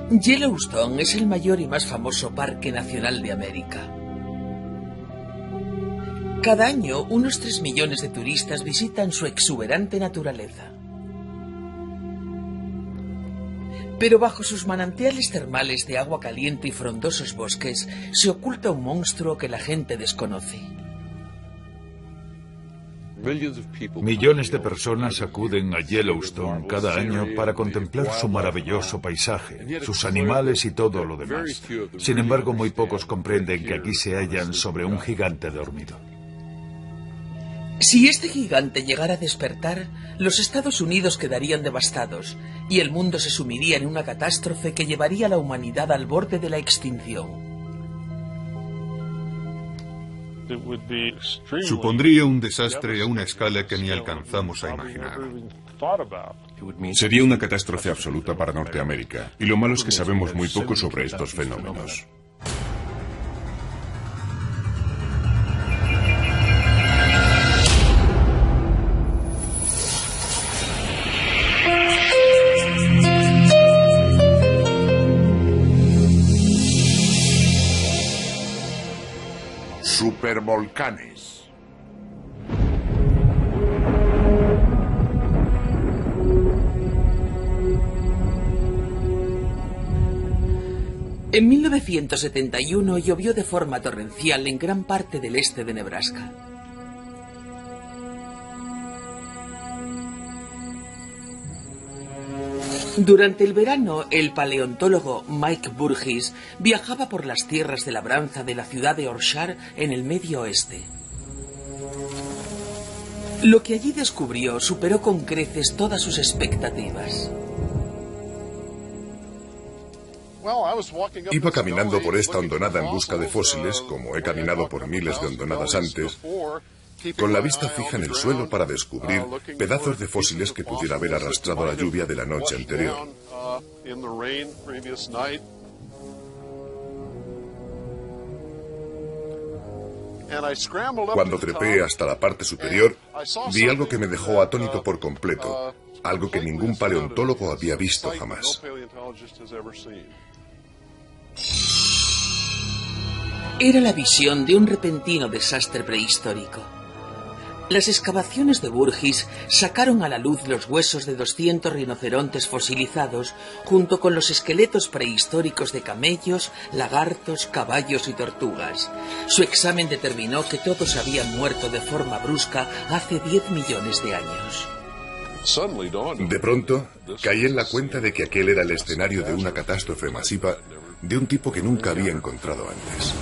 Yellowstone es el mayor y más famoso parque nacional de América. Cada año, unos 3 millones de turistas visitan su exuberante naturaleza. Pero bajo sus manantiales termales de agua caliente y frondosos bosques, se oculta un monstruo que la gente desconoce. Millones de personas acuden a Yellowstone cada año para contemplar su maravilloso paisaje, sus animales y todo lo demás. Sin embargo, muy pocos comprenden que aquí se hallan sobre un gigante dormido. Si este gigante llegara a despertar, los Estados Unidos quedarían devastados y el mundo se sumiría en una catástrofe que llevaría a la humanidad al borde de la extinción. Supondría un desastre a una escala que ni alcanzamos a imaginar. Sería una catástrofe absoluta para Norteamérica, y lo malo es que sabemos muy poco sobre estos fenómenos. Supervolcanes. En 1971 llovió de forma torrencial en gran parte del este de Nebraska. Durante el verano, el paleontólogo Mike Burgess viajaba por las tierras de labranza de la ciudad de Orchard en el Medio Oeste. Lo que allí descubrió superó con creces todas sus expectativas. Iba caminando por esta hondonada en busca de fósiles, como he caminado por miles de hondonadas antes, con la vista fija en el suelo para descubrir pedazos de fósiles que pudiera haber arrastrado la lluvia de la noche anterior. Cuando trepé hasta la parte superior, vi algo que me dejó atónito por completo, algo que ningún paleontólogo había visto jamás. Era la visión de un repentino desastre prehistórico. Las excavaciones de Burgess sacaron a la luz los huesos de 200 rinocerontes fosilizados, junto con los esqueletos prehistóricos de camellos, lagartos, caballos y tortugas. Su examen determinó que todos habían muerto de forma brusca hace 10 millones de años. De pronto, caí en la cuenta de que aquel era el escenario de una catástrofe masiva de un tipo que nunca había encontrado antes.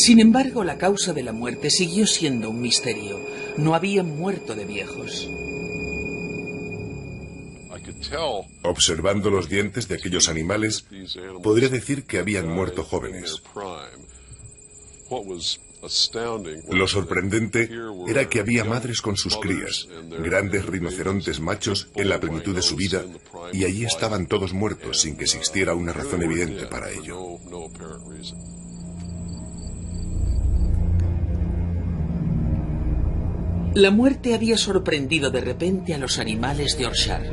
Sin embargo, la causa de la muerte siguió siendo un misterio. No habían muerto de viejos. Observando los dientes de aquellos animales, podría decir que habían muerto jóvenes. Lo sorprendente era que había madres con sus crías, grandes rinocerontes machos en la plenitud de su vida, y allí estaban todos muertos sin que existiera una razón evidente para ello. La muerte había sorprendido de repente a los animales de Orchard.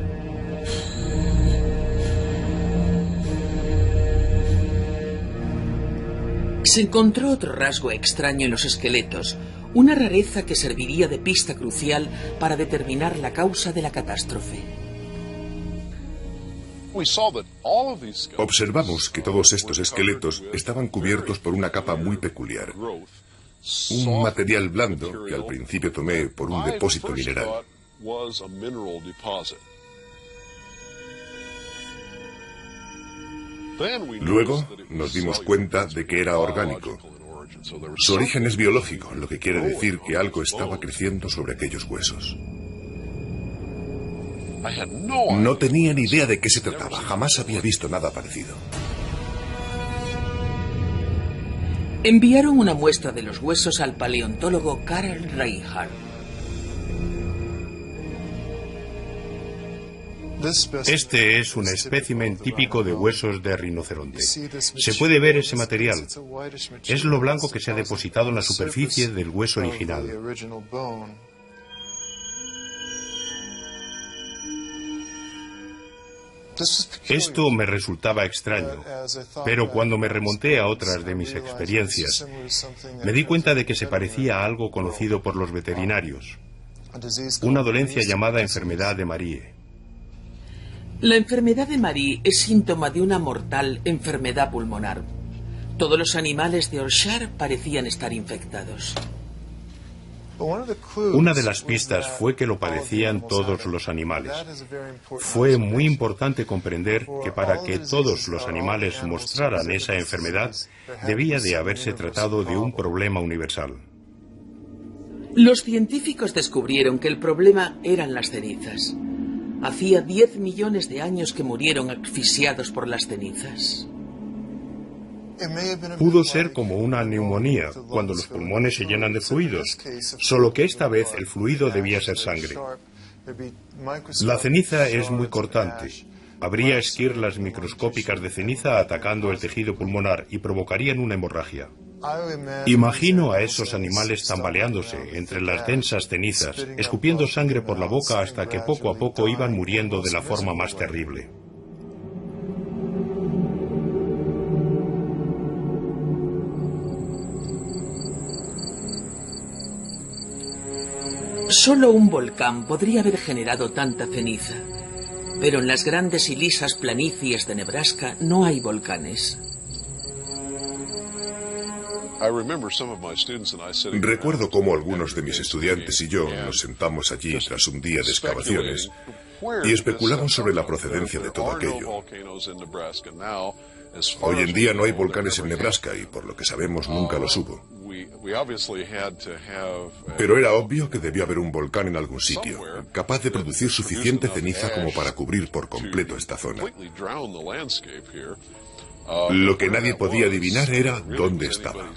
Se encontró otro rasgo extraño en los esqueletos, una rareza que serviría de pista crucial para determinar la causa de la catástrofe. Observamos que todos estos esqueletos estaban cubiertos por una capa muy peculiar, un material blando que al principio tomé por un depósito mineral. Luego nos dimos cuenta de que era orgánico. Su origen es biológico, lo que quiere decir que algo estaba creciendo sobre aquellos huesos. No tenía ni idea de qué se trataba, jamás había visto nada parecido. Enviaron una muestra de los huesos al paleontólogo Carl Reinhardt. Este es un espécimen típico de huesos de rinoceronte. Se puede ver ese material. Es lo blanco que se ha depositado en la superficie del hueso original. Esto me resultaba extraño, pero cuando me remonté a otras de mis experiencias, me di cuenta de que se parecía a algo conocido por los veterinarios, una dolencia llamada enfermedad de Marie. La enfermedad de Marie es síntoma de una mortal enfermedad pulmonar. Todos los animales de Yorkshire parecían estar infectados. Una de las pistas fue que lo padecían todos los animales. Fue muy importante comprender que para que todos los animales mostraran esa enfermedad, debía de haberse tratado de un problema universal. Los científicos descubrieron que el problema eran las cenizas. Hacía 10 millones de años que murieron asfixiados por las cenizas. Pudo ser como una neumonía, cuando los pulmones se llenan de fluidos, solo que esta vez el fluido debía ser sangre. La ceniza es muy cortante. Habría esquirlas microscópicas de ceniza atacando el tejido pulmonar y provocarían una hemorragia. Imagino a esos animales tambaleándose entre las densas cenizas, escupiendo sangre por la boca hasta que poco a poco iban muriendo de la forma más terrible. Solo un volcán podría haber generado tanta ceniza, pero en las grandes y lisas planicies de Nebraska no hay volcanes. Recuerdo cómo algunos de mis estudiantes y yo nos sentamos allí tras un día de excavaciones y especulamos sobre la procedencia de todo aquello. Hoy en día no hay volcanes en Nebraska y por lo que sabemos nunca los hubo. Pero era obvio que debió haber un volcán en algún sitio, capaz de producir suficiente ceniza como para cubrir por completo esta zona. Lo que nadie podía adivinar era dónde estaba.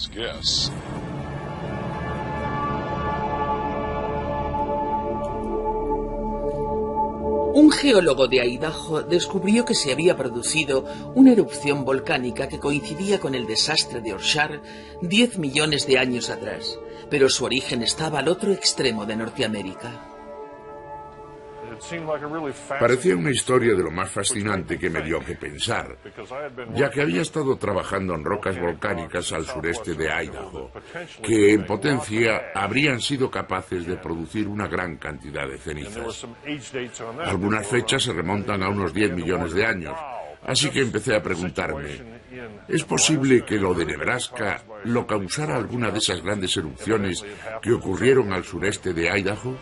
Un geólogo de Idaho descubrió que se había producido una erupción volcánica que coincidía con el desastre de Yorkshire 10 millones de años atrás, pero su origen estaba al otro extremo de Norteamérica. Parecía una historia de lo más fascinante que me dio que pensar, ya que había estado trabajando en rocas volcánicas al sureste de Idaho, que en potencia habrían sido capaces de producir una gran cantidad de cenizas. Algunas fechas se remontan a unos 10 millones de años, así que empecé a preguntarme, ¿es posible que lo de Nebraska lo causara alguna de esas grandes erupciones que ocurrieron al sureste de Idaho?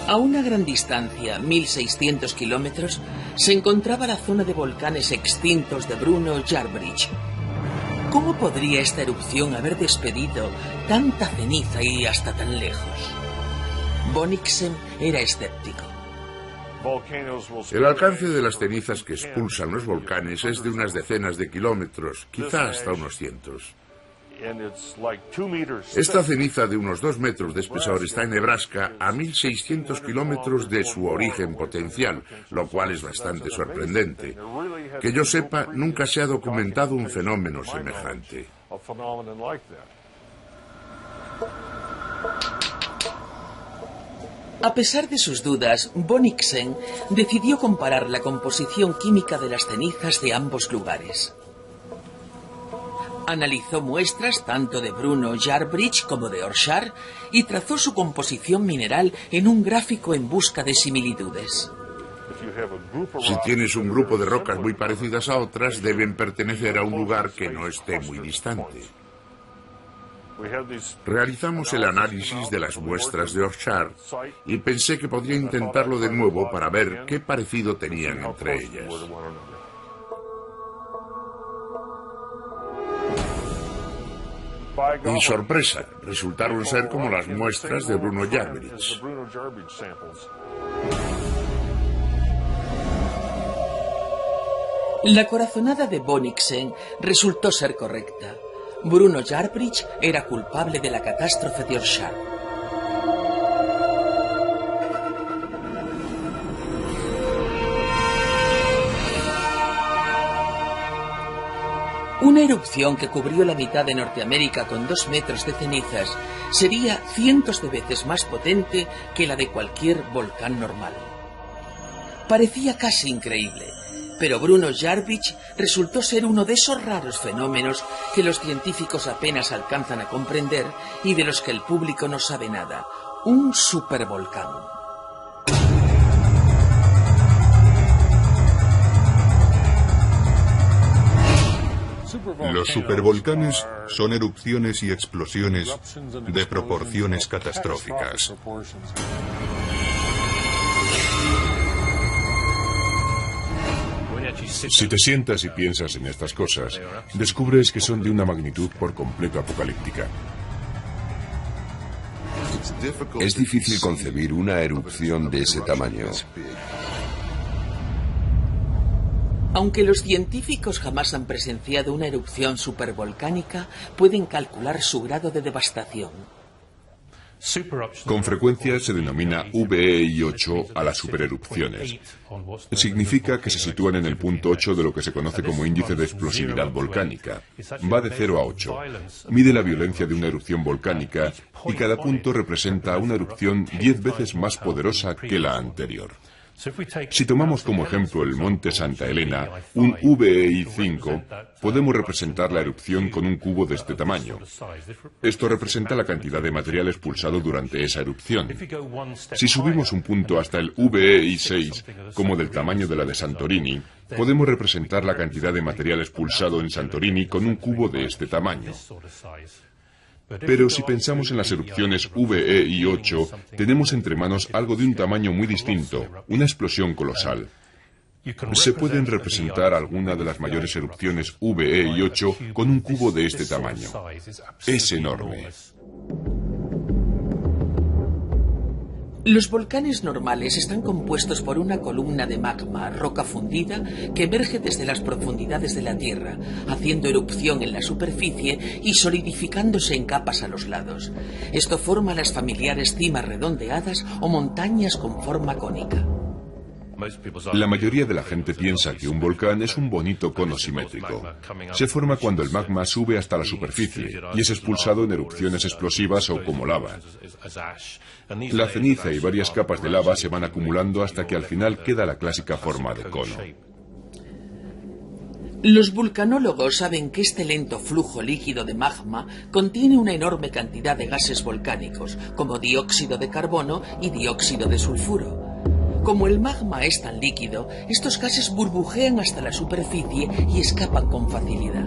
A una gran distancia, 1.600 kilómetros, se encontraba la zona de volcanes extintos de Bruno Yarbridge. ¿Cómo podría esta erupción haber despedido tanta ceniza y hasta tan lejos? Bonnicksen era escéptico. El alcance de las cenizas que expulsan los volcanes es de unas decenas de kilómetros, quizá hasta unos cientos. Esta ceniza de unos 2 metros de espesor está en Nebraska a 1.600 kilómetros de su origen potencial, lo cual es bastante sorprendente. Que yo sepa, nunca se ha documentado un fenómeno semejante. A pesar de sus dudas, Bonnicksen decidió comparar la composición química de las cenizas de ambos lugares. Analizó muestras tanto de Bruno Yarbridge como de Yorkshire y trazó su composición mineral en un gráfico en busca de similitudes. Si tienes un grupo de rocas muy parecidas a otras, deben pertenecer a un lugar que no esté muy distante. Realizamos el análisis de las muestras de Yorkshire y pensé que podría intentarlo de nuevo para ver qué parecido tenían entre ellas. Y sorpresa, resultaron ser como las muestras de Bruno Yarbridge. La corazonada de Bonniksen resultó ser correcta. Bruno Yarbridge era culpable de la catástrofe de Orshar. Una erupción que cubrió la mitad de Norteamérica con 2 metros de cenizas sería cientos de veces más potente que la de cualquier volcán normal. Parecía casi increíble, pero Bruno Yarbridge resultó ser uno de esos raros fenómenos que los científicos apenas alcanzan a comprender y de los que el público no sabe nada. Un supervolcán. Los supervolcanes son erupciones y explosiones de proporciones catastróficas. Si te sientas y piensas en estas cosas, descubres que son de una magnitud por completo apocalíptica. Es difícil concebir una erupción de ese tamaño. Aunque los científicos jamás han presenciado una erupción supervolcánica, pueden calcular su grado de devastación. Con frecuencia se denomina VEI8 a las supererupciones. Significa que se sitúan en el punto 8 de lo que se conoce como índice de explosividad volcánica. Va de 0 a 8. Mide la violencia de una erupción volcánica y cada punto representa una erupción 10 veces más poderosa que la anterior. Si tomamos como ejemplo el monte Santa Elena, un VEI5, podemos representar la erupción con un cubo de este tamaño. Esto representa la cantidad de material expulsado durante esa erupción. Si subimos un punto hasta el VEI6, como del tamaño de la de Santorini, podemos representar la cantidad de material expulsado en Santorini con un cubo de este tamaño. Pero si pensamos en las erupciones VEI8, tenemos entre manos algo de un tamaño muy distinto, una explosión colosal. Se pueden representar algunas de las mayores erupciones VEI8 con un cubo de este tamaño. Es enorme. Los volcanes normales están compuestos por una columna de magma, roca fundida, que emerge desde las profundidades de la Tierra, haciendo erupción en la superficie y solidificándose en capas a los lados. Esto forma las familiares cimas redondeadas o montañas con forma cónica. La mayoría de la gente piensa que un volcán es un bonito cono simétrico. Se forma cuando el magma sube hasta la superficie y es expulsado en erupciones explosivas o como lava. La ceniza y varias capas de lava se van acumulando hasta que al final queda la clásica forma de cono. Los vulcanólogos saben que este lento flujo líquido de magma contiene una enorme cantidad de gases volcánicos, como dióxido de carbono y dióxido de sulfuro. Como el magma es tan líquido, estos gases burbujean hasta la superficie y escapan con facilidad.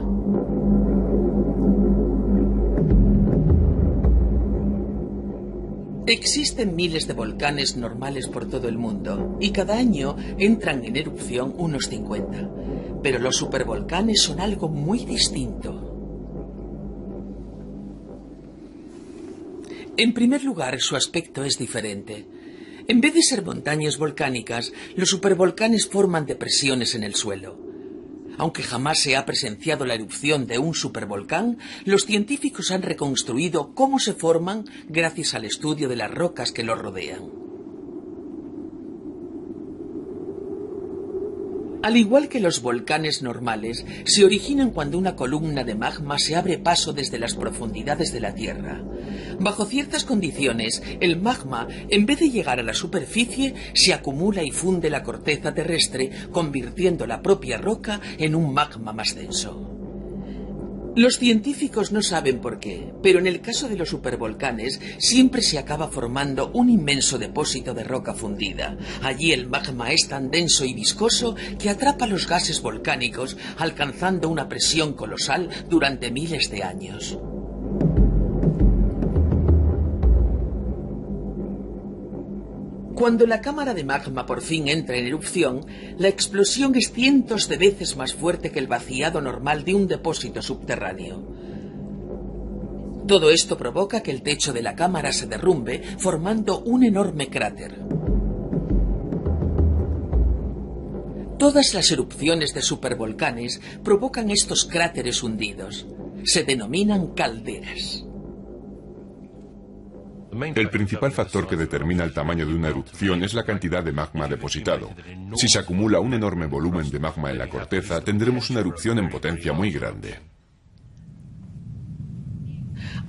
Existen miles de volcanes normales por todo el mundo y cada año entran en erupción unos 50. Pero los supervolcanes son algo muy distinto. En primer lugar, su aspecto es diferente. En vez de ser montañas volcánicas, los supervolcanes forman depresiones en el suelo. Aunque jamás se ha presenciado la erupción de un supervolcán, los científicos han reconstruido cómo se forman gracias al estudio de las rocas que los rodean. Al igual que los volcanes normales, se originan cuando una columna de magma se abre paso desde las profundidades de la Tierra. Bajo ciertas condiciones, el magma, en vez de llegar a la superficie, se acumula y funde la corteza terrestre, convirtiendo la propia roca en un magma más denso. Los científicos no saben por qué, pero en el caso de los supervolcanes siempre se acaba formando un inmenso depósito de roca fundida. Allí el magma es tan denso y viscoso que atrapa los gases volcánicos, alcanzando una presión colosal durante miles de años. Cuando la cámara de magma por fin entra en erupción, la explosión es cientos de veces más fuerte que el vaciado normal de un depósito subterráneo. Todo esto provoca que el techo de la cámara se derrumbe, formando un enorme cráter. Todas las erupciones de supervolcanes provocan estos cráteres hundidos. Se denominan calderas. El principal factor que determina el tamaño de una erupción es la cantidad de magma depositado. Si se acumula un enorme volumen de magma en la corteza, tendremos una erupción en potencia muy grande.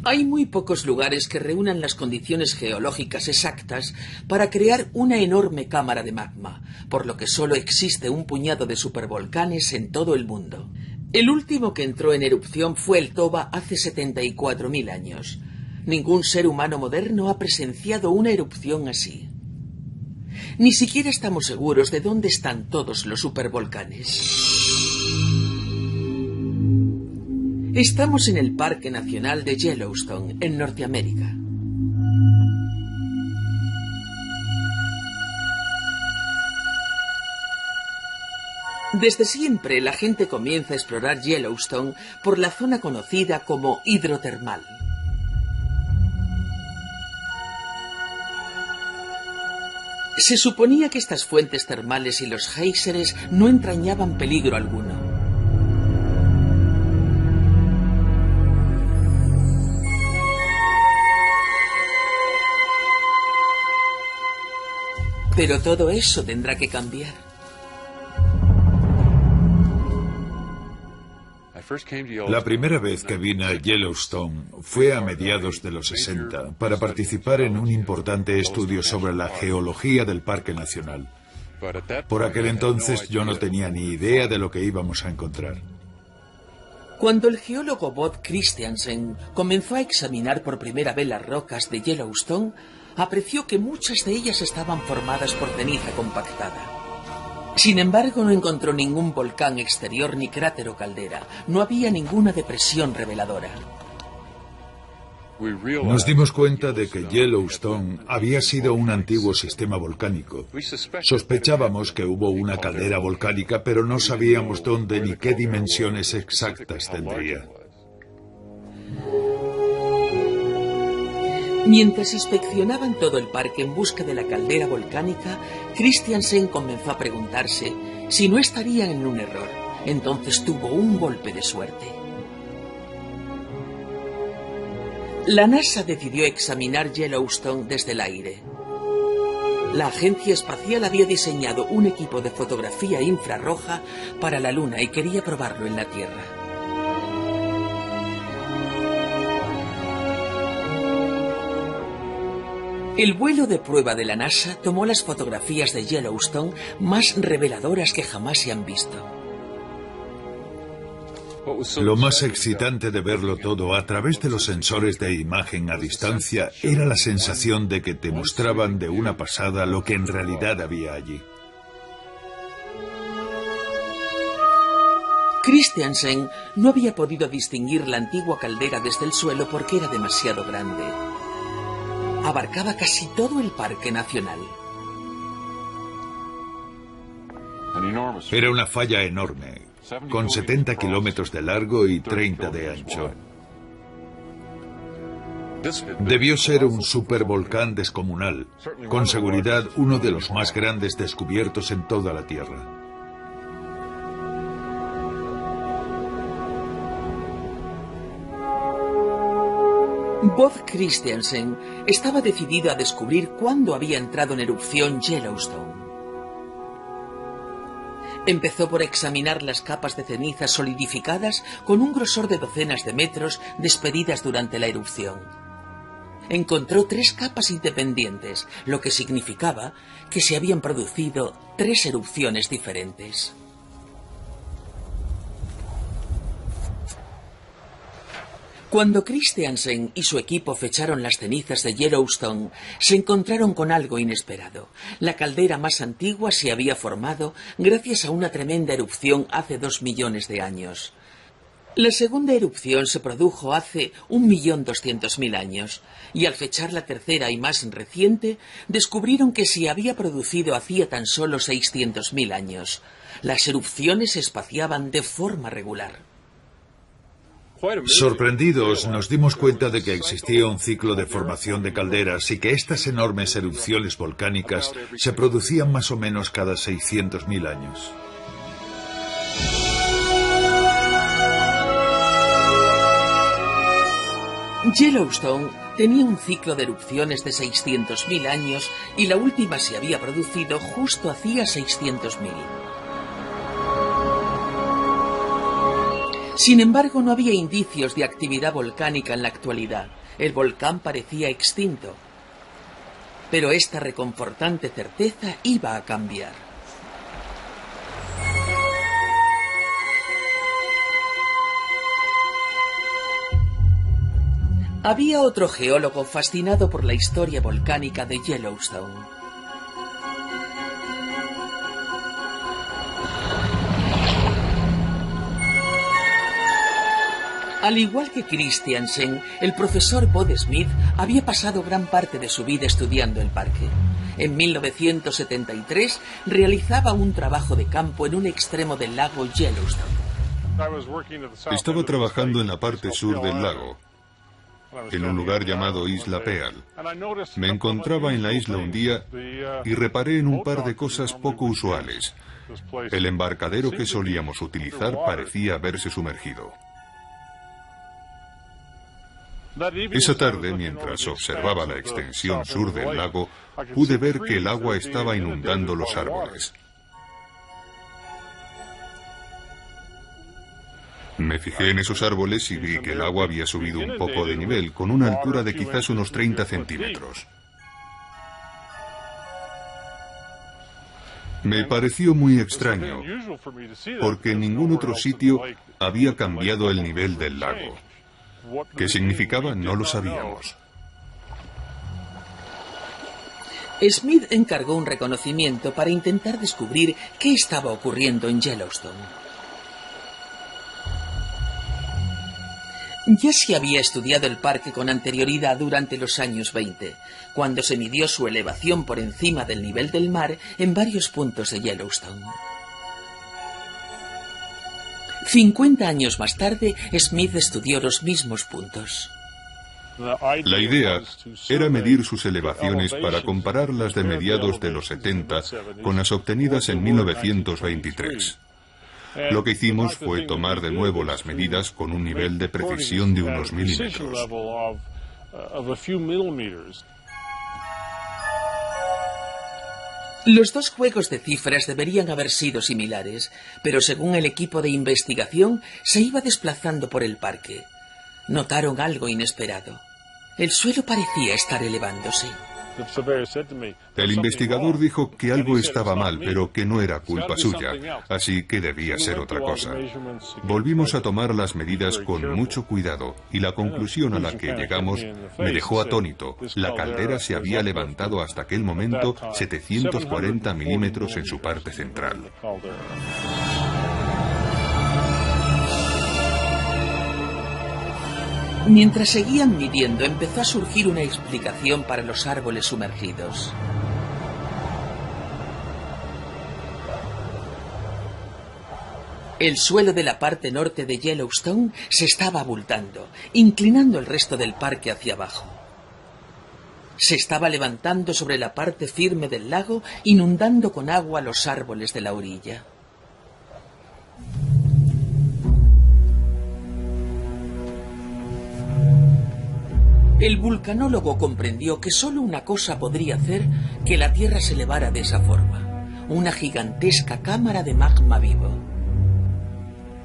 Hay muy pocos lugares que reúnan las condiciones geológicas exactas para crear una enorme cámara de magma, por lo que solo existe un puñado de supervolcanes en todo el mundo. El último que entró en erupción fue el Toba hace 74.000 años. Ningún ser humano moderno ha presenciado una erupción así. Ni siquiera estamos seguros de dónde están todos los supervolcanes. Estamos en el Parque Nacional de Yellowstone, en Norteamérica. Desde siempre la gente comienza a explorar Yellowstone por la zona conocida como hidrotermal. Se suponía que estas fuentes termales y los géiseres no entrañaban peligro alguno. Pero todo eso tendrá que cambiar. La primera vez que vine a Yellowstone fue a mediados de los 60 para participar en un importante estudio sobre la geología del Parque Nacional. Por aquel entonces yo no tenía ni idea de lo que íbamos a encontrar. Cuando el geólogo Bob Christiansen comenzó a examinar por primera vez las rocas de Yellowstone, apreció que muchas de ellas estaban formadas por ceniza compactada. Sin embargo, no encontró ningún volcán exterior ni cráter o caldera. No había ninguna depresión reveladora. Nos dimos cuenta de que Yellowstone había sido un antiguo sistema volcánico. Sospechábamos que hubo una caldera volcánica, pero no sabíamos dónde ni qué dimensiones exactas tendría. Mientras inspeccionaban todo el parque en busca de la caldera volcánica, Christiansen comenzó a preguntarse si no estarían en un error. Entonces tuvo un golpe de suerte. La NASA decidió examinar Yellowstone desde el aire. La agencia espacial había diseñado un equipo de fotografía infrarroja para la Luna y quería probarlo en la Tierra. El vuelo de prueba de la NASA tomó las fotografías de Yellowstone más reveladoras que jamás se han visto. Lo más excitante de verlo todo a través de los sensores de imagen a distancia era la sensación de que te mostraban de una pasada lo que en realidad había allí. Christiansen no había podido distinguir la antigua caldera desde el suelo porque era demasiado grande. Abarcaba casi todo el Parque Nacional. Era una falla enorme, con 70 kilómetros de largo y 30 de ancho. Debió ser un supervolcán descomunal, con seguridad uno de los más grandes descubiertos en toda la Tierra. Bob Christiansen estaba decidido a descubrir cuándo había entrado en erupción Yellowstone. Empezó por examinar las capas de ceniza solidificadas con un grosor de docenas de metros despedidas durante la erupción. Encontró 3 capas independientes, lo que significaba que se habían producido 3 erupciones diferentes. Cuando Christiansen y su equipo fecharon las cenizas de Yellowstone, se encontraron con algo inesperado. La caldera más antigua se había formado gracias a una tremenda erupción hace 2 millones de años. La segunda erupción se produjo hace 1.200.000 años, y al fechar la tercera y más reciente, descubrieron que se había producido hacía tan solo 600.000 años. Las erupciones se espaciaban de forma regular. Sorprendidos, nos dimos cuenta de que existía un ciclo de formación de calderas y que estas enormes erupciones volcánicas se producían más o menos cada 600.000 años. Yellowstone tenía un ciclo de erupciones de 600.000 años y la última se había producido justo hacía 600.000. Sin embargo, no había indicios de actividad volcánica en la actualidad. El volcán parecía extinto. Pero esta reconfortante certeza iba a cambiar. Había otro geólogo fascinado por la historia volcánica de Yellowstone. Al igual que Christiansen, el profesor Bode Smith había pasado gran parte de su vida estudiando el parque. En 1973 realizaba un trabajo de campo en un extremo del lago Yellowstone. Estaba trabajando en la parte sur del lago, en un lugar llamado Isla Peal. Me encontraba en la isla un día y reparé en un par de cosas poco usuales. El embarcadero que solíamos utilizar parecía haberse sumergido. Esa tarde, mientras observaba la extensión sur del lago, pude ver que el agua estaba inundando los árboles. Me fijé en esos árboles y vi que el agua había subido un poco de nivel, con una altura de quizás unos 30 centímetros. Me pareció muy extraño, porque en ningún otro sitio había cambiado el nivel del lago. ¿Qué significaba? No lo sabíamos. Smith encargó un reconocimiento para intentar descubrir qué estaba ocurriendo en Yellowstone. Ya se había estudiado el parque con anterioridad durante los años 20, cuando se midió su elevación por encima del nivel del mar en varios puntos de Yellowstone. 50 años más tarde, Smith estudió los mismos puntos. La idea era medir sus elevaciones para compararlas de mediados de los 70 con las obtenidas en 1923. Lo que hicimos fue tomar de nuevo las medidas con un nivel de precisión de unos milímetros. Los dos juegos de cifras deberían haber sido similares, pero según el equipo de investigación, se iba desplazando por el parque. Notaron algo inesperado. El suelo parecía estar elevándose. El investigador dijo que algo estaba mal, pero que no era culpa suya, así que debía ser otra cosa. Volvimos a tomar las medidas con mucho cuidado y la conclusión a la que llegamos me dejó atónito. La caldera se había levantado hasta aquel momento 740 milímetros en su parte central. Mientras seguían midiendo, empezó a surgir una explicación para los árboles sumergidos. El suelo de la parte norte de Yellowstone se estaba abultando, inclinando el resto del parque hacia abajo. Se estaba levantando sobre la parte firme del lago, inundando con agua los árboles de la orilla. El vulcanólogo comprendió que solo una cosa podría hacer que la Tierra se elevara de esa forma: una gigantesca cámara de magma vivo.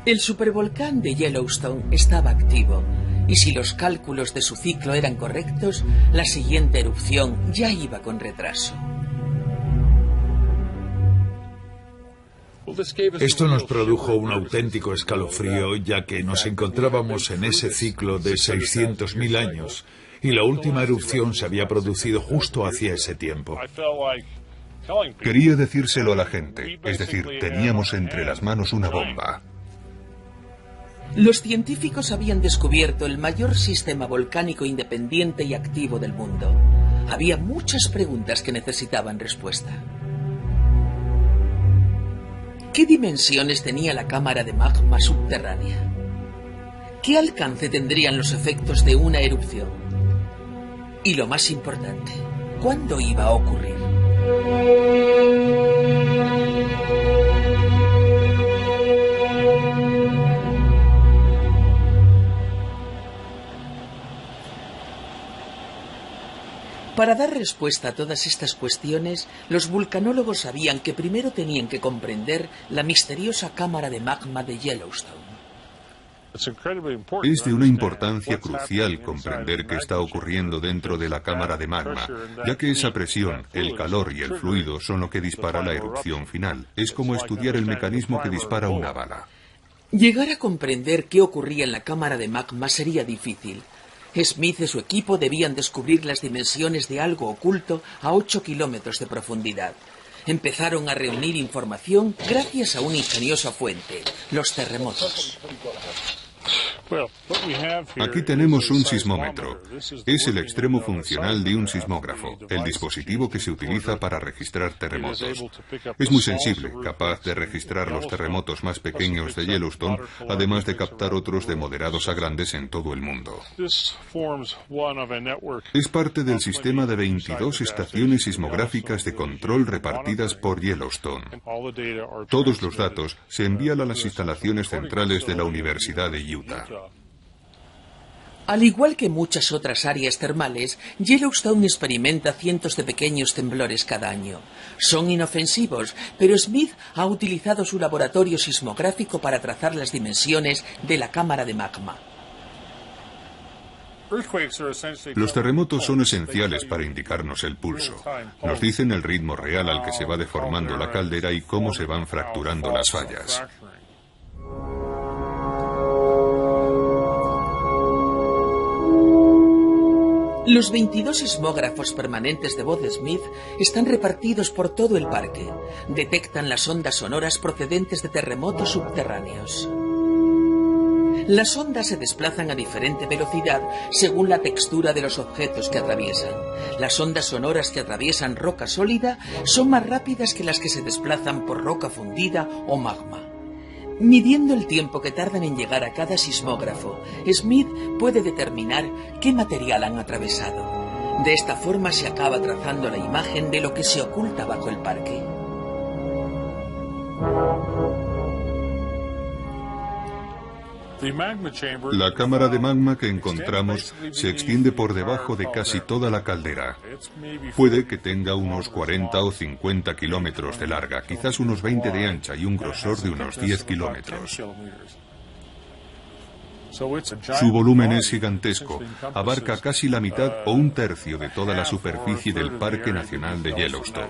El supervolcán de Yellowstone estaba activo, y si los cálculos de su ciclo eran correctos, la siguiente erupción ya iba con retraso. Esto nos produjo un auténtico escalofrío, ya que nos encontrábamos en ese ciclo de 600.000 años, y la última erupción se había producido justo hacia ese tiempo. Quería decírselo a la gente, es decir, teníamos entre las manos una bomba. Los científicos habían descubierto el mayor sistema volcánico independiente y activo del mundo. Había muchas preguntas que necesitaban respuesta. ¿Qué dimensiones tenía la cámara de magma subterránea? ¿Qué alcance tendrían los efectos de una erupción? Y lo más importante, ¿cuándo iba a ocurrir? Para dar respuesta a todas estas cuestiones, los vulcanólogos sabían que primero tenían que comprender la misteriosa cámara de magma de Yellowstone. Es de una importancia crucial comprender qué está ocurriendo dentro de la cámara de magma, ya que esa presión, el calor y el fluido son lo que dispara la erupción final. Es como estudiar el mecanismo que dispara una bala. Llegar a comprender qué ocurría en la cámara de magma sería difícil. Smith y su equipo debían descubrir las dimensiones de algo oculto a 8 kilómetros de profundidad. Empezaron a reunir información gracias a una ingeniosa fuente, los terremotos. Aquí tenemos un sismómetro. Es el extremo funcional de un sismógrafo, el dispositivo que se utiliza para registrar terremotos. Es muy sensible, capaz de registrar los terremotos más pequeños de Yellowstone, además de captar otros de moderados a grandes en todo el mundo. Es parte del sistema de 22 estaciones sismográficas de control repartidas por Yellowstone. Todos los datos se envían a las instalaciones centrales de la Universidad de Utah. Al igual que muchas otras áreas termales, Yellowstone experimenta cientos de pequeños temblores cada año. Son inofensivos, pero Smith ha utilizado su laboratorio sismográfico para trazar las dimensiones de la cámara de magma. Los terremotos son esenciales para indicarnos el pulso. Nos dicen el ritmo real al que se va deformando la caldera y cómo se van fracturando las fallas. Los 22 sismógrafos permanentes de voz de Smith están repartidos por todo el parque. Detectan las ondas sonoras procedentes de terremotos subterráneos. Las ondas se desplazan a diferente velocidad según la textura de los objetos que atraviesan. Las ondas sonoras que atraviesan roca sólida son más rápidas que las que se desplazan por roca fundida o magma. Midiendo el tiempo que tardan en llegar a cada sismógrafo, Smith puede determinar qué material han atravesado. De esta forma se acaba trazando la imagen de lo que se oculta bajo el parque. La cámara de magma que encontramos se extiende por debajo de casi toda la caldera. Puede que tenga unos 40 o 50 kilómetros de larga, quizás unos 20 de ancha y un grosor de unos 10 kilómetros. Su volumen es gigantesco, abarca casi la mitad o un tercio de toda la superficie del Parque Nacional de Yellowstone.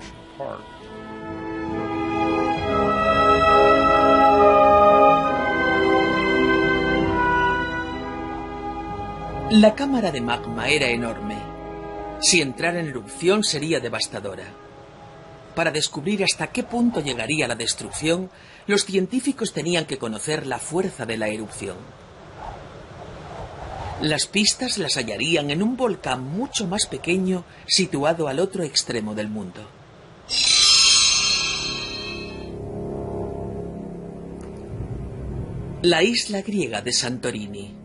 La cámara de magma era enorme. Si entrara en erupción sería devastadora. Para descubrir hasta qué punto llegaría la destrucción, los científicos tenían que conocer la fuerza de la erupción. Las pistas las hallarían en un volcán mucho más pequeño situado al otro extremo del mundo. La isla griega de Santorini.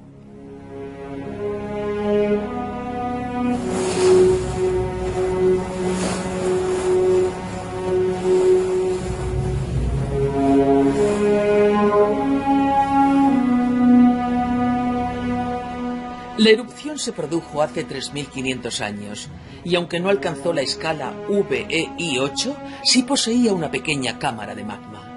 La erupción se produjo hace 3.500 años, y aunque no alcanzó la escala VEI8, sí poseía una pequeña cámara de magma.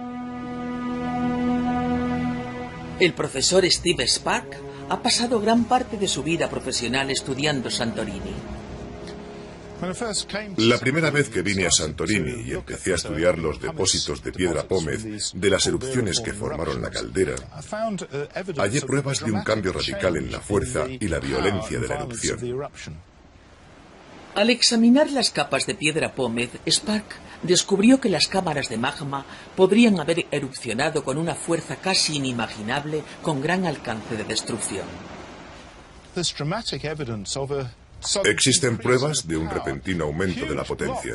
El profesor Steve Spark ha pasado gran parte de su vida profesional estudiando Santorini. La primera vez que vine a Santorini y empecé a estudiar los depósitos de piedra pómez de las erupciones que formaron la caldera, hallé pruebas de un cambio radical en la fuerza y la violencia de la erupción. Al examinar las capas de piedra pómez, Spark descubrió que las cámaras de magma podrían haber erupcionado con una fuerza casi inimaginable, con gran alcance de destrucción. Existen pruebas de un repentino aumento de la potencia.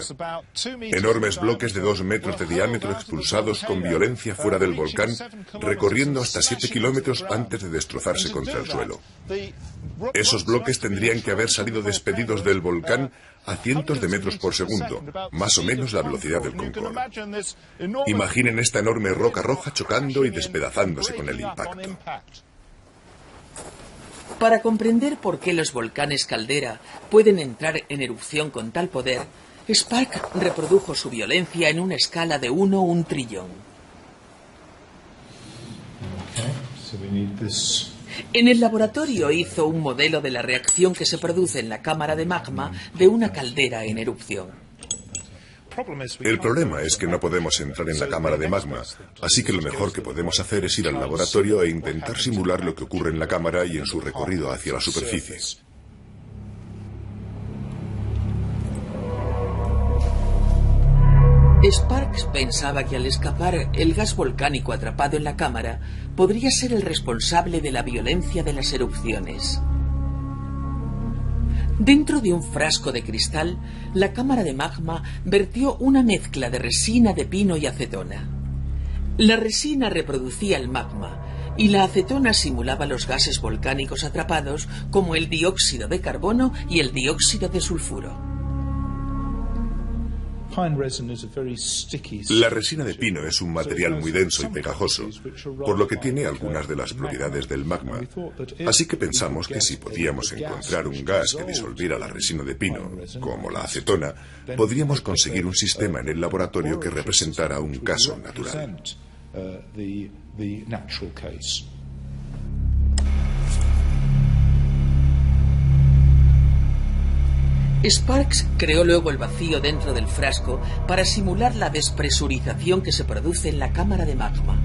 Enormes bloques de 2 metros de diámetro expulsados con violencia fuera del volcán, recorriendo hasta 7 kilómetros antes de destrozarse contra el suelo. Esos bloques tendrían que haber salido despedidos del volcán a cientos de metros por segundo, más o menos la velocidad del Concorde. Imaginen esta enorme roca roja chocando y despedazándose con el impacto. Para comprender por qué los volcanes caldera pueden entrar en erupción con tal poder, Spark reprodujo su violencia en una escala de 1 a 1 trillón. En el laboratorio hizo un modelo de la reacción que se produce en la cámara de magma de una caldera en erupción. El problema es que no podemos entrar en la cámara de magma, así que lo mejor que podemos hacer es ir al laboratorio e intentar simular lo que ocurre en la cámara y en su recorrido hacia la superficie. Sparks pensaba que al escapar, el gas volcánico atrapado en la cámara podría ser el responsable de la violencia de las erupciones. Dentro de un frasco de cristal, la cámara de magma vertió una mezcla de resina de pino y acetona. La resina reproducía el magma y la acetona simulaba los gases volcánicos atrapados como el dióxido de carbono y el dióxido de sulfuro. La resina de pino es un material muy denso y pegajoso, por lo que tiene algunas de las propiedades del magma. Así que pensamos que si podíamos encontrar un gas que disolviera la resina de pino, como la acetona, podríamos conseguir un sistema en el laboratorio que representara un caso natural. Sparks creó luego el vacío dentro del frasco para simular la despresurización que se produce en la cámara de magma.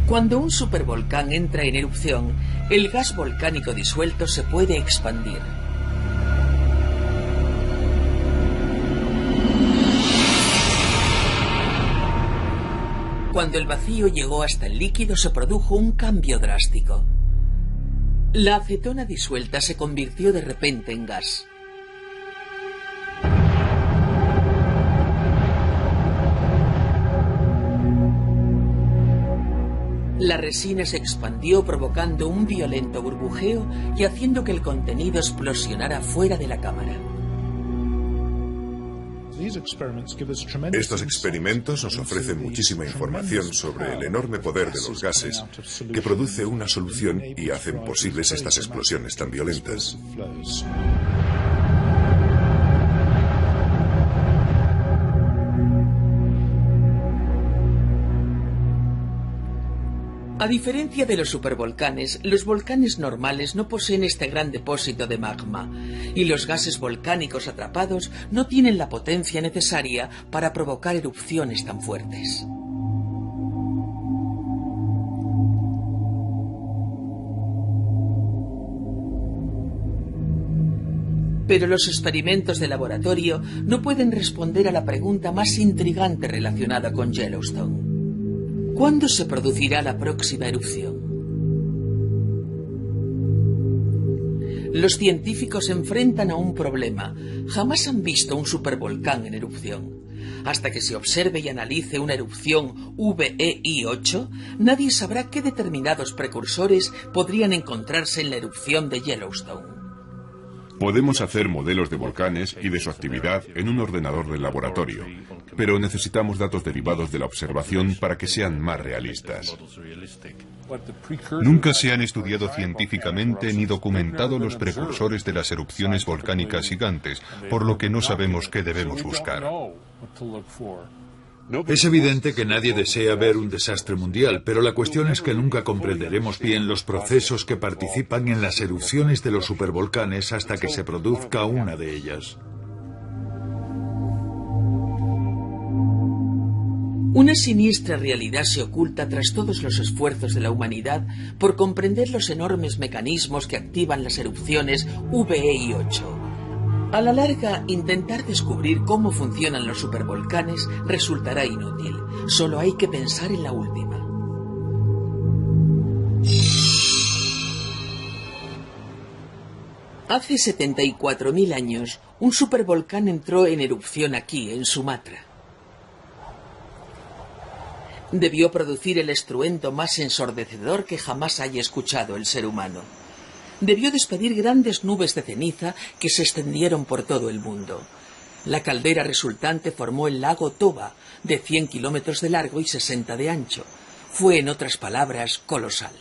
Cuando un supervolcán entra en erupción, el gas volcánico disuelto se puede expandir. Cuando el vacío llegó hasta el líquido, se produjo un cambio drástico. La acetona disuelta se convirtió de repente en gas. La resina se expandió provocando un violento burbujeo y haciendo que el contenido explosionara fuera de la cámara. Estos experimentos nos ofrecen muchísima información sobre el enorme poder de los gases que produce una solución y hacen posibles estas explosiones tan violentas. A diferencia de los supervolcanes, los volcanes normales no poseen este gran depósito de magma, y los gases volcánicos atrapados no tienen la potencia necesaria para provocar erupciones tan fuertes. Pero los experimentos de laboratorio no pueden responder a la pregunta más intrigante relacionada con Yellowstone. ¿Cuándo se producirá la próxima erupción? Los científicos se enfrentan a un problema. Jamás han visto un supervolcán en erupción. Hasta que se observe y analice una erupción VEI-8, nadie sabrá qué determinados precursores podrían encontrarse en la erupción de Yellowstone. Podemos hacer modelos de volcanes y de su actividad en un ordenador del laboratorio, pero necesitamos datos derivados de la observación para que sean más realistas. Nunca se han estudiado científicamente ni documentado los precursores de las erupciones volcánicas gigantes, por lo que no sabemos qué debemos buscar. Es evidente que nadie desea ver un desastre mundial, pero la cuestión es que nunca comprenderemos bien los procesos que participan en las erupciones de los supervolcanes hasta que se produzca una de ellas. Una siniestra realidad se oculta tras todos los esfuerzos de la humanidad por comprender los enormes mecanismos que activan las erupciones VEI-8. A la larga, intentar descubrir cómo funcionan los supervolcanes resultará inútil. Solo hay que pensar en la última. Hace 74.000 años, un supervolcán entró en erupción aquí, en Sumatra. Debió producir el estruendo más ensordecedor que jamás haya escuchado el ser humano. Debió despedir grandes nubes de ceniza que se extendieron por todo el mundo. La caldera resultante formó el lago Toba, de 100 kilómetros de largo y 60 de ancho. Fue, en otras palabras, colosal.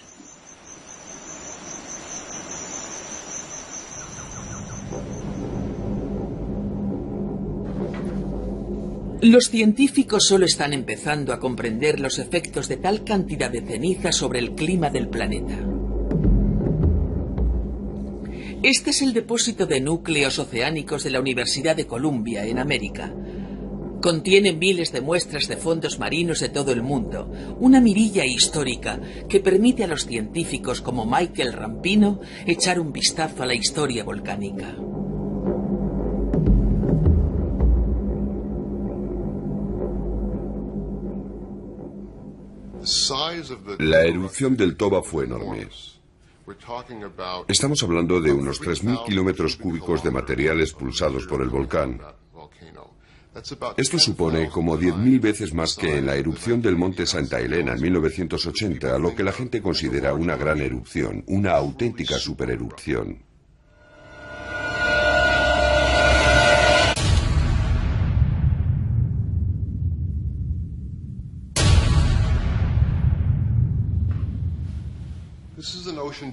Los científicos solo están empezando a comprender los efectos de tal cantidad de ceniza sobre el clima del planeta. Este es el depósito de núcleos oceánicos de la Universidad de Columbia, en América. Contiene miles de muestras de fondos marinos de todo el mundo, una mirilla histórica que permite a los científicos como Michael Rampino echar un vistazo a la historia volcánica. La erupción del Toba fue enorme. Estamos hablando de unos 3.000 kilómetros cúbicos de material expulsados por el volcán. Esto supone como 10.000 veces más que en la erupción del monte Santa Elena en 1980, lo que la gente considera una gran erupción, una auténtica supererupción.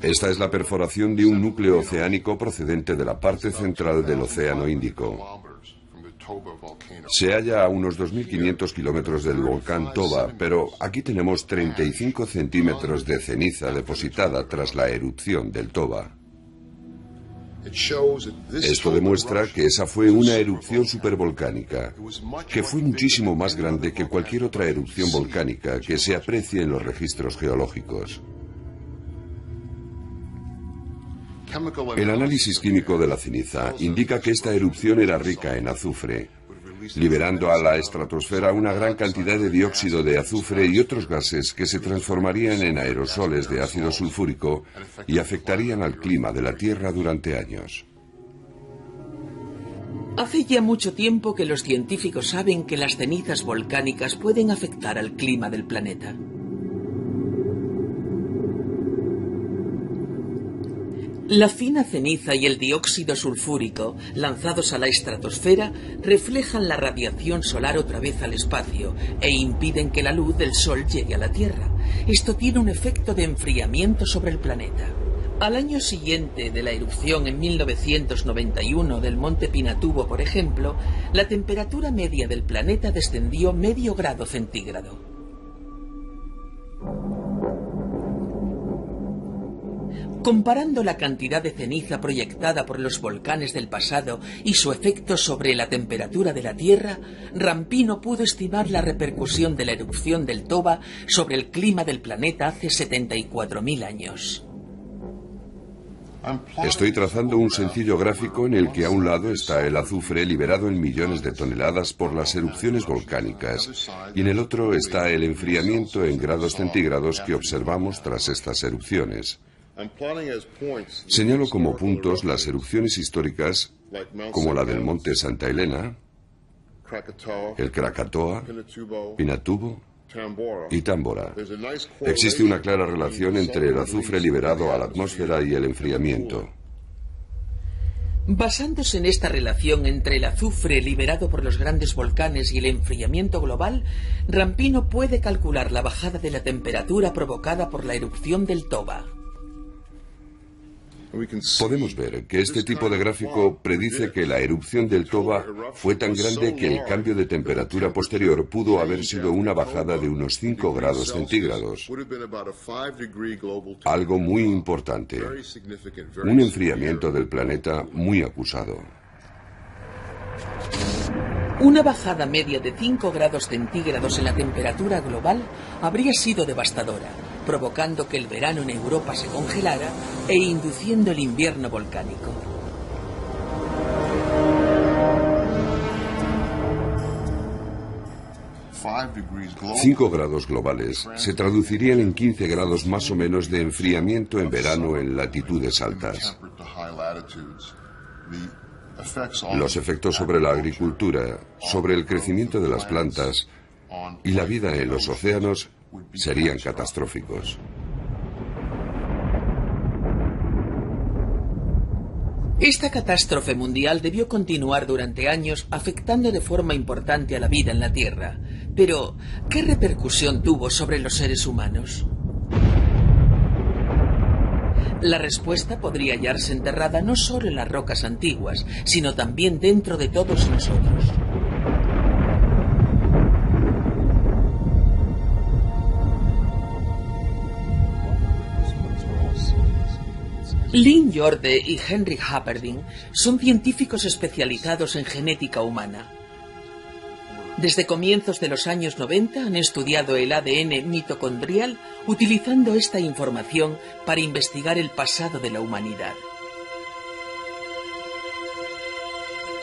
Esta es la perforación de un núcleo oceánico procedente de la parte central del Océano Índico. Se halla a unos 2.500 kilómetros del volcán Toba, pero aquí tenemos 35 centímetros de ceniza depositada tras la erupción del Toba. Esto demuestra que esa fue una erupción supervolcánica, que fue muchísimo más grande que cualquier otra erupción volcánica que se aprecie en los registros geológicos. El análisis químico de la ceniza indica que esta erupción era rica en azufre, liberando a la estratosfera una gran cantidad de dióxido de azufre y otros gases que se transformarían en aerosoles de ácido sulfúrico y afectarían al clima de la Tierra durante años. Hace ya mucho tiempo que los científicos saben que las cenizas volcánicas pueden afectar al clima del planeta. La fina ceniza y el dióxido sulfúrico, lanzados a la estratosfera, reflejan la radiación solar otra vez al espacio e impiden que la luz del Sol llegue a la Tierra. Esto tiene un efecto de enfriamiento sobre el planeta. Al año siguiente de la erupción en 1991 del monte Pinatubo, por ejemplo, la temperatura media del planeta descendió medio grado centígrado. Comparando la cantidad de ceniza proyectada por los volcanes del pasado y su efecto sobre la temperatura de la Tierra, Rampino pudo estimar la repercusión de la erupción del Toba sobre el clima del planeta hace 74.000 años. Estoy trazando un sencillo gráfico en el que a un lado está el azufre liberado en millones de toneladas por las erupciones volcánicas y en el otro está el enfriamiento en grados centígrados que observamos tras estas erupciones. Señalo como puntos las erupciones históricas, como la del monte Santa Elena, el Krakatoa, Pinatubo y Tambora. Existe una clara relación entre el azufre liberado a la atmósfera y el enfriamiento. Basándose en esta relación entre el azufre liberado por los grandes volcanes y el enfriamiento global, Rampino puede calcular la bajada de la temperatura provocada por la erupción del Toba. Podemos ver que este tipo de gráfico predice que la erupción del Toba fue tan grande que el cambio de temperatura posterior pudo haber sido una bajada de unos 5 grados centígrados. Algo muy importante. Un enfriamiento del planeta muy acusado. Una bajada media de 5 grados centígrados en la temperatura global habría sido devastadora, provocando que el verano en Europa se congelara e induciendo el invierno volcánico. Cinco grados globales se traducirían en 15 grados más o menos de enfriamiento en verano en latitudes altas. Los efectos sobre la agricultura, sobre el crecimiento de las plantas y la vida en los océanos serían catastróficos. Esta catástrofe mundial debió continuar durante años, afectando de forma importante a la vida en la Tierra. Pero, ¿qué repercusión tuvo sobre los seres humanos? La respuesta podría hallarse enterrada no solo en las rocas antiguas, sino también dentro de todos nosotros. Lynn Jorde y Henry Happerdin son científicos especializados en genética humana. Desde comienzos de los años 90 han estudiado el ADN mitocondrial utilizando esta información para investigar el pasado de la humanidad.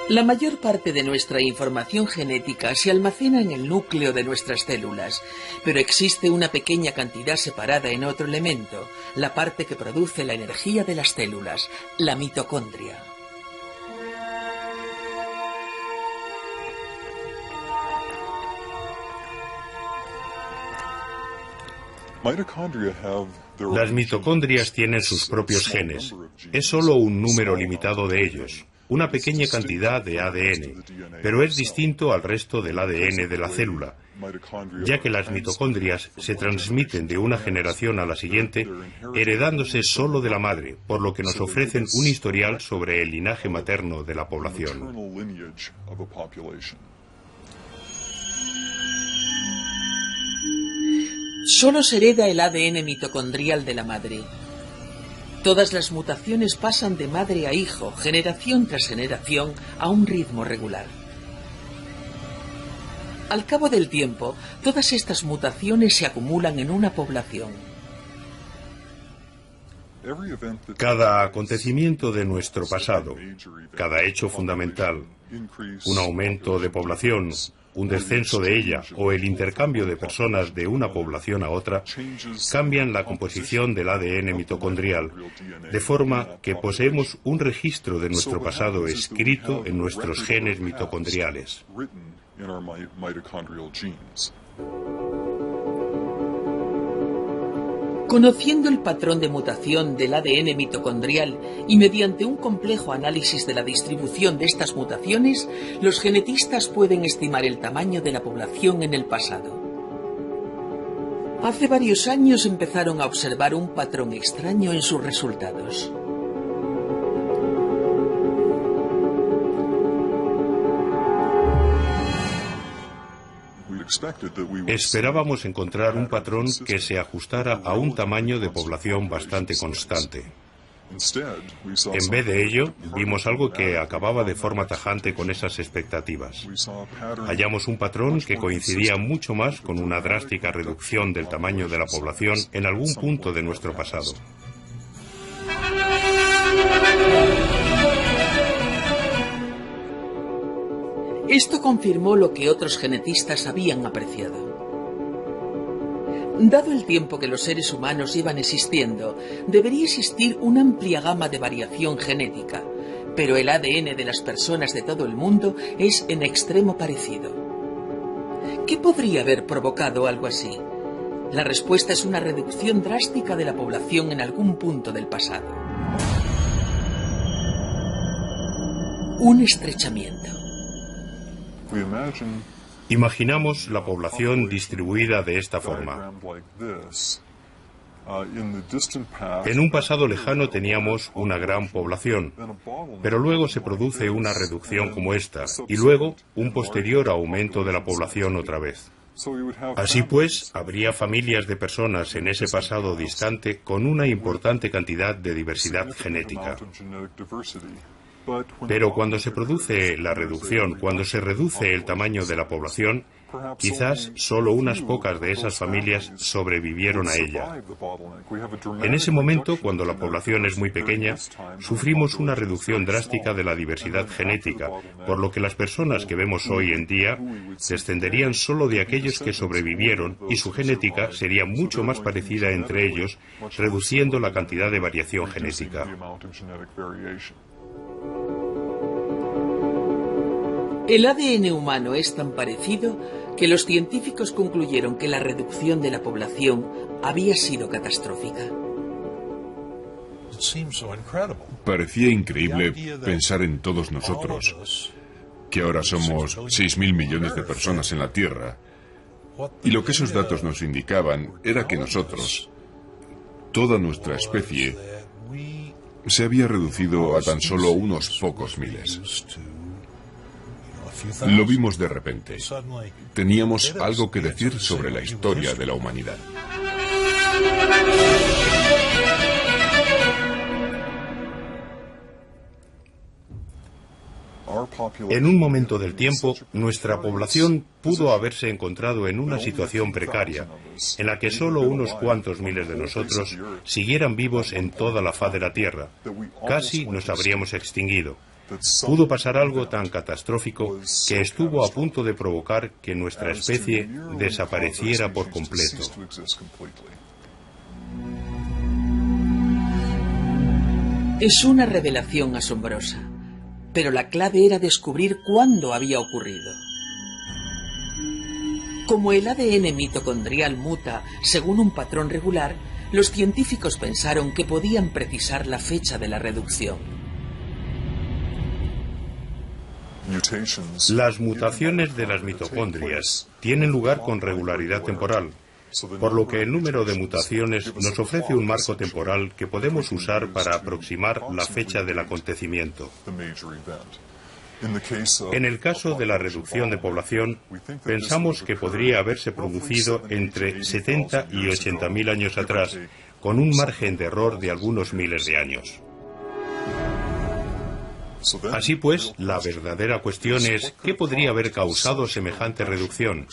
La mayor parte de nuestra información genética se almacena en el núcleo de nuestras células, pero existe una pequeña cantidad separada en otro elemento, la parte que produce la energía de las células, la mitocondria. Las mitocondrias tienen sus propios genes. Es solo un número limitado de ellos, una pequeña cantidad de ADN, pero es distinto al resto del ADN de la célula, ya que las mitocondrias se transmiten de una generación a la siguiente, heredándose solo de la madre, por lo que nos ofrecen un historial sobre el linaje materno de la población. Solo se hereda el ADN mitocondrial de la madre. Todas las mutaciones pasan de madre a hijo, generación tras generación, a un ritmo regular. Al cabo del tiempo, todas estas mutaciones se acumulan en una población. Cada acontecimiento de nuestro pasado, cada hecho fundamental, un aumento de población, un descenso de ella o el intercambio de personas de una población a otra, cambian la composición del ADN mitocondrial, de forma que poseemos un registro de nuestro pasado escrito en nuestros genes mitocondriales. Conociendo el patrón de mutación del ADN mitocondrial y mediante un complejo análisis de la distribución de estas mutaciones, los genetistas pueden estimar el tamaño de la población en el pasado. Hace varios años empezaron a observar un patrón extraño en sus resultados. Esperábamos encontrar un patrón que se ajustara a un tamaño de población bastante constante. En vez de ello, vimos algo que acababa de forma tajante con esas expectativas. Hallamos un patrón que coincidía mucho más con una drástica reducción del tamaño de la población en algún punto de nuestro pasado. Esto confirmó lo que otros genetistas habían apreciado. Dado el tiempo que los seres humanos llevan existiendo, debería existir una amplia gama de variación genética, pero el ADN de las personas de todo el mundo es en extremo parecido. ¿Qué podría haber provocado algo así? La respuesta es una reducción drástica de la población en algún punto del pasado. Un estrechamiento. Imaginamos la población distribuida de esta forma. En un pasado lejano teníamos una gran población, pero luego se produce una reducción como esta, y luego un posterior aumento de la población otra vez. Así pues, habría familias de personas en ese pasado distante con una importante cantidad de diversidad genética. Pero cuando se produce la reducción, cuando se reduce el tamaño de la población, quizás solo unas pocas de esas familias sobrevivieron a ella. En ese momento, cuando la población es muy pequeña, sufrimos una reducción drástica de la diversidad genética, por lo que las personas que vemos hoy en día descenderían solo de aquellos que sobrevivieron y su genética sería mucho más parecida entre ellos, reduciendo la cantidad de variación genética. El ADN humano es tan parecido que los científicos concluyeron que la reducción de la población había sido catastrófica. Parecía increíble pensar en todos nosotros, que ahora somos 6.000 millones de personas en la Tierra, y lo que esos datos nos indicaban era que nosotros, toda nuestra especie, se había reducido a tan solo unos pocos miles. Lo vimos de repente. Teníamos algo que decir sobre la historia de la humanidad. En un momento del tiempo, nuestra población pudo haberse encontrado en una situación precaria, en la que solo unos cuantos miles de nosotros siguieran vivos en toda la faz de la Tierra. Casi nos habríamos extinguido. Pudo pasar algo tan catastrófico que estuvo a punto de provocar que nuestra especie desapareciera por completo. Es una revelación asombrosa, pero la clave era descubrir cuándo había ocurrido. Como el ADN mitocondrial muta según un patrón regular, los científicos pensaron que podían precisar la fecha de la reducción. Las mutaciones de las mitocondrias tienen lugar con regularidad temporal, por lo que el número de mutaciones nos ofrece un marco temporal que podemos usar para aproximar la fecha del acontecimiento. En el caso de la reducción de población, pensamos que podría haberse producido entre 70 y 80.000 años atrás, con un margen de error de algunos miles de años. Así pues, la verdadera cuestión es ¿qué podría haber causado semejante reducción?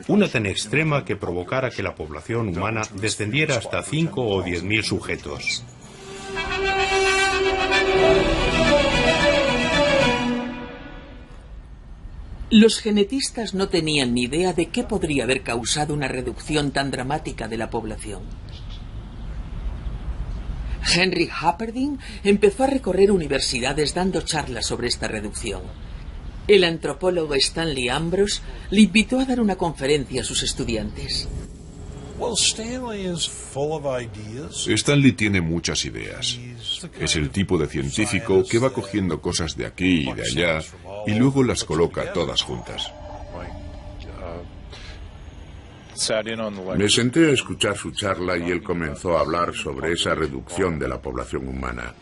Una tan extrema que provocara que la población humana descendiera hasta 5 o 10.000 sujetos. Los genetistas no tenían ni idea de qué podría haber causado una reducción tan dramática de la población. Henry Happerdin empezó a recorrer universidades dando charlas sobre esta reducción. El antropólogo Stanley Ambrose le invitó a dar una conferencia a sus estudiantes. Stanley tiene muchas ideas. Es el tipo de científico que va cogiendo cosas de aquí y de allá y luego las coloca todas juntas. Me senté a escuchar su charla y él comenzó a hablar sobre esa reducción de la población humana.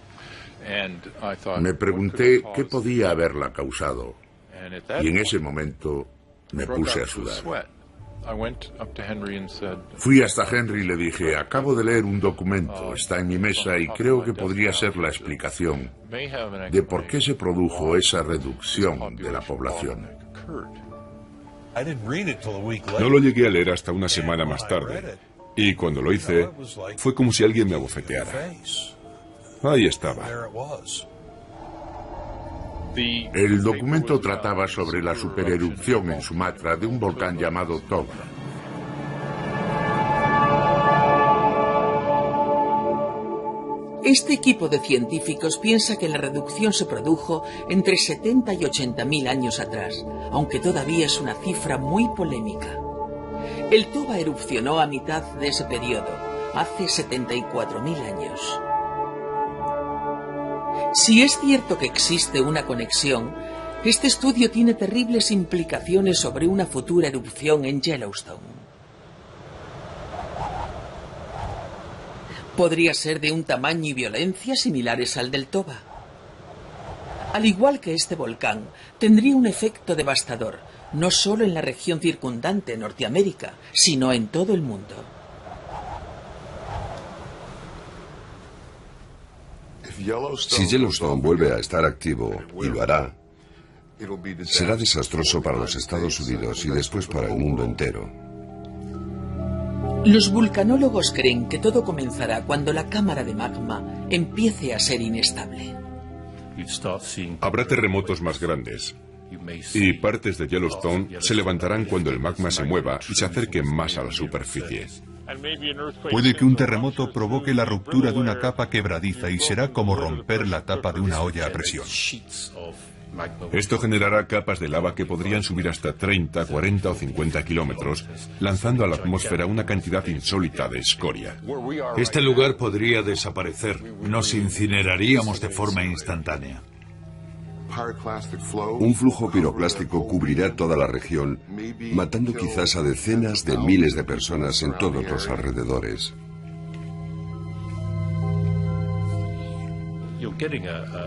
Me pregunté qué podía haberla causado y en ese momento me puse a sudar. Fui hasta Henry y le dije, acabo de leer un documento, está en mi mesa y creo que podría ser la explicación de por qué se produjo esa reducción de la población. No lo llegué a leer hasta una semana más tarde, y cuando lo hice, fue como si alguien me abofeteara. Ahí estaba. El documento trataba sobre la supererupción en Sumatra de un volcán llamado Toba. Este equipo de científicos piensa que la reducción se produjo entre 70 y 80.000 años atrás, aunque todavía es una cifra muy polémica. El Toba erupcionó a mitad de ese periodo, hace 74.000 años. Si es cierto que existe una conexión, este estudio tiene terribles implicaciones sobre una futura erupción en Yellowstone. Podría ser de un tamaño y violencia similares al del Toba. Al igual que este volcán, tendría un efecto devastador, no solo en la región circundante, Norteamérica, sino en todo el mundo. Si Yellowstone vuelve a estar activo, y lo hará, será desastroso para los Estados Unidos y después para el mundo entero. Los vulcanólogos creen que todo comenzará cuando la cámara de magma empiece a ser inestable. Habrá terremotos más grandes, y partes de Yellowstone se levantarán cuando el magma se mueva y se acerque más a la superficie. Puede que un terremoto provoque la ruptura de una capa quebradiza y será como romper la tapa de una olla a presión. Esto generará capas de lava que podrían subir hasta 30, 40 o 50 kilómetros, lanzando a la atmósfera una cantidad insólita de escoria. Este lugar podría desaparecer. Nos incineraríamos de forma instantánea. Un flujo piroclástico cubrirá toda la región, matando quizás a decenas de miles de personas en todos los alrededores.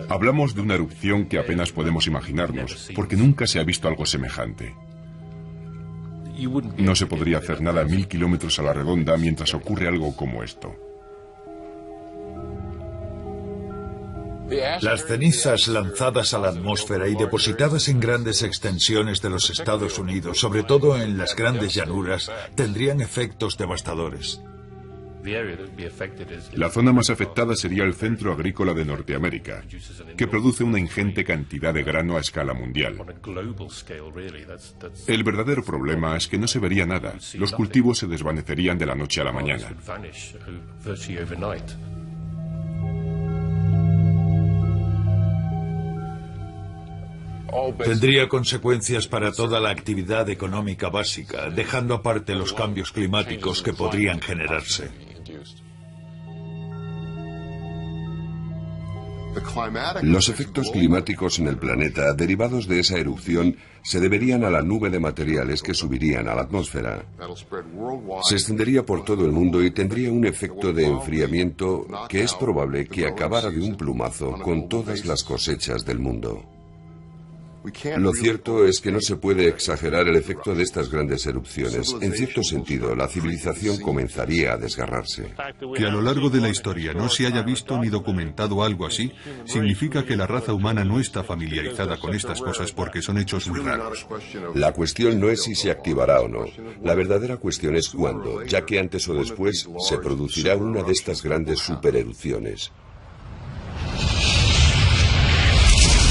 Hablamos de una erupción que apenas podemos imaginarnos, porque nunca se ha visto algo semejante. No se podría hacer nada a 1000 kilómetros a la redonda mientras ocurre algo como esto. Las cenizas lanzadas a la atmósfera y depositadas en grandes extensiones de los Estados Unidos, sobre todo en las grandes llanuras, tendrían efectos devastadores. La zona más afectada sería el centro agrícola de Norteamérica, que produce una ingente cantidad de grano a escala mundial. El verdadero problema es que no se vería nada. Los cultivos se desvanecerían de la noche a la mañana. Tendría consecuencias para toda la actividad económica básica, dejando aparte los cambios climáticos que podrían generarse. Los efectos climáticos en el planeta derivados de esa erupción se deberían a la nube de materiales que subirían a la atmósfera. Se extendería por todo el mundo y tendría un efecto de enfriamiento que es probable que acabara de un plumazo con todas las cosechas del mundo. Lo cierto es que no se puede exagerar el efecto de estas grandes erupciones. En cierto sentido, la civilización comenzaría a desgarrarse. Que a lo largo de la historia no se haya visto ni documentado algo así, significa que la raza humana no está familiarizada con estas cosas porque son hechos muy raros. La cuestión no es si se activará o no. La verdadera cuestión es cuándo, ya que antes o después se producirá una de estas grandes supererupciones.